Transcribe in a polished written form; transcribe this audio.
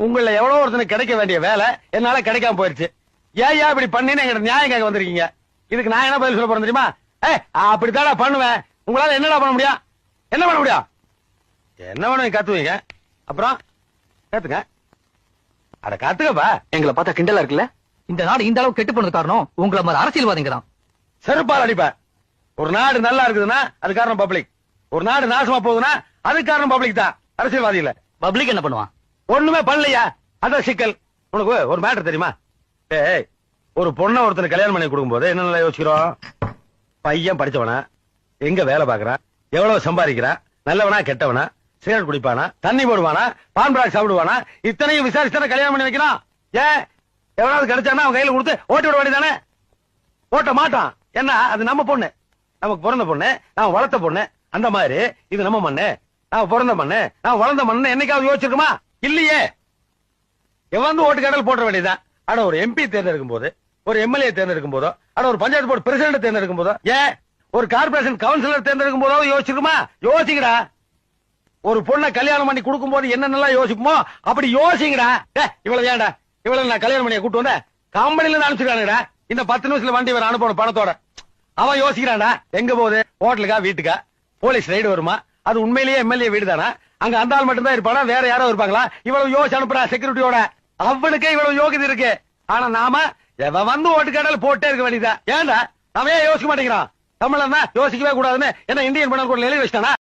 உங்கள எவ்வளவு ஒருத்தனுக்கு கிடைக்க வேண்டிய வேலை என்னால கிடைக்காம போயிருச்சு. ஏன் இப்படி பண்ணின்னு எங்கிட்ட நியாயம் கேட்க வந்திருக்கீங்க. இதுக்கு நான் என்ன பதில் சொல்ல போறேன் தெரியுமா? அப்படித்தாடா பண்ணுவேன். உங்களால என்னடா பண்ண முடியும்? என்ன பண்ண முடியும்? என்ன பண்ண கத்துவீங்க? அப்புறம் கத்துங்க. அட கத்துக்கப்பா. எங்களை பார்த்தா கிண்டலா இருக்குல்ல? இந்த நாடு இந்த அளவுக்கு கெட்டு போனது காரணம் உங்களை மாதிரி அரசியல்வாதிங்க தான். செருப்பால் அடிப்ப. ஒரு நாடு நல்லா இருக்குதுன்னா அது காரணம் பப்ளிக். ஒரு நாடு நாசமா போகுதுன்னா அது காரணம் பப்ளிக் தான், அரசியல்வாதி இல்ல. பப்ளிக் என்ன பண்ணுவான்? ஒண்ணுமே பண்ணலையா? அதான் சிக்கல். உனக்கு ஒரு மேட்டர் தெரியுமா? ஒரு பொண்ணை ஒருத்தர் கல்யாணம் பண்ணி கொடுக்கும் போது என்ன நல்லா யோசிக்கிறோம்? பையன் படிச்சவனா, எங்க வேலை பாக்குறான், எவ்வளவு சம்பாதிக்கிறான், நல்லவனா கெட்டவனா, சிகரெட் குடிப்பானா, தண்ணி போடுவானா, பான் பிராக் சாப்பிடுவானா, இத்தனையும் விசாரிச்சு கல்யாணம் பண்ணி வைக்கிறான். ஏன் எவனாவது கிடைச்சானா அவன் கையில கொடுத்து ஓட்டி விட வேண்டியதானே? ஓட்ட மாட்டான். என்ன, அது நம்ம பொண்ணு, நமக்கு பிறந்த பொண்ணு, நான் வளர்த்த பொண்ணு. அந்த மாதிரி இது நம்ம மண்ணு, நான் பிறந்த மண்ணு, நான் வளர்ந்த மண்ணு என்னைக்காவது யோசிச்சிருக்குமா? இல்லையே. எவன் ஓட்டு கடல் போட்ட வேண்டியதான். ஆனா ஒரு எம்பி தேர்ந்தெடுக்கும் போது, ஒரு எம்எல்ஏ தேர்ந்தெடுக்கும் போதோ, ஆனா ஒரு பஞ்சாயத்து போர்டு பிரசிடண்ட் தேர்ந்தெடுக்கும் போதோ, ஏன் ஒரு கார்பரேஷன் கவுன்சிலர் தேர்ந்தெடுக்கும் போதோ யோசிச்சிருக்குமா? யோசிக்கடா. ஒரு பொண்ணை கல்யாணம் பண்ணி கொடுக்கும் போது என்னென்னலாம் யோசிக்குமோ அப்படி யோசிங்கடா. இவ்வளவு ஏன்டா இவ்வளவு நான் கல்யாணம் பண்ணிய கூட்டு வந்த கம்பெனில இருந்து அனுப்பிச்சிருக்கானுடா. இந்த 10 நிமிஷத்துல வண்டி வர அனுப்பணும் பணத்தோட. அவன் யோசிக்கிறான்டா. எங்க போகுது? ஹோட்டலுக்கா, வீட்டுக்கா? போலீஸ் ரைடு வருமா? அது உண்மையிலேயே எம்எல்ஏ வீடு தானா? அங்க அந்த ஆள் மட்டும் தான் இருப்பானா? வேற யாரோ இருப்பாங்களா? இவ்வளவு யோசிச்சு அனுப்புறா செக்யூரிட்டியோட. அவனுக்கே இவ்வளவு யோகிதை இருக்கு. ஆனா நாம வந்து ஓட்டு கடல் போட்டே இருக்க வேண்டியதா. ஏன்டா அவன் யோசிக்க மாட்டேங்கிறான்? தமிழன் யோசிக்கவே கூடாதுன்னு என்ன இந்தியன் பணம் கூட எழுதி வச்சிட்டானா?